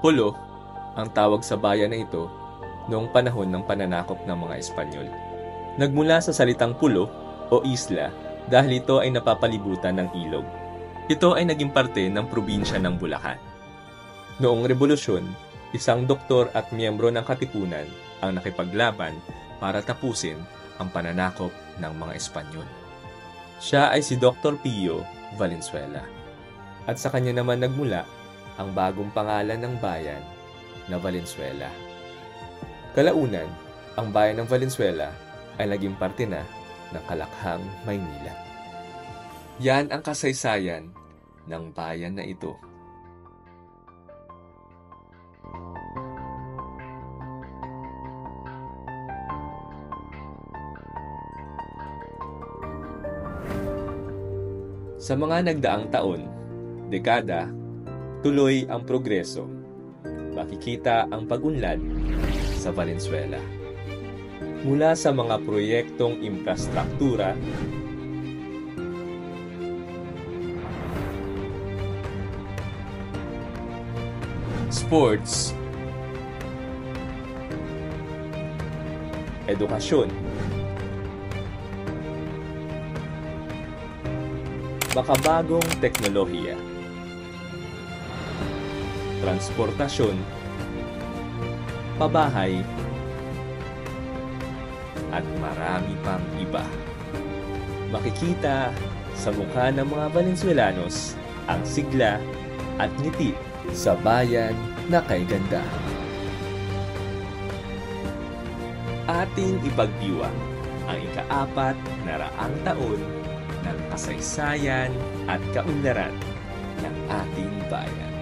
Pulo ang tawag sa bayan na ito noong panahon ng pananakop ng mga Espanyol. Nagmula sa salitang pulo o isla dahil ito ay napapalibutan ng ilog. Ito ay naging parte ng probinsya ng Bulacan. Noong Rebolusyon, isang doktor at miyembro ng Katipunan ang nakipaglaban para tapusin ang pananakop ng mga Espanyol. Siya ay si Dr. Pio Valenzuela. At sa kanya naman nagmula ang bagong pangalan ng bayan na Valenzuela. Kalaunan, ang bayan ng Valenzuela ay naging parte na ng Kalakhang, Maynila. Yan ang kasaysayan ng bayan na ito. Sa mga nagdaang taon, dekada, tuloy ang progreso. Makikita ang pag-unlad sa Valenzuela. Mula sa mga proyektong infrastruktura, sports, edukasyon, makabagong teknolohiya, transportasyon, pabahay, at marami pang iba. Makikita sa mukha ng mga Valenzuelanos ang sigla at ngiti sa bayan na kay ganda. Ating ipagdiwang ang ika-4 na raang taon ng kasaysayan at kaunlaran ng ating bayan.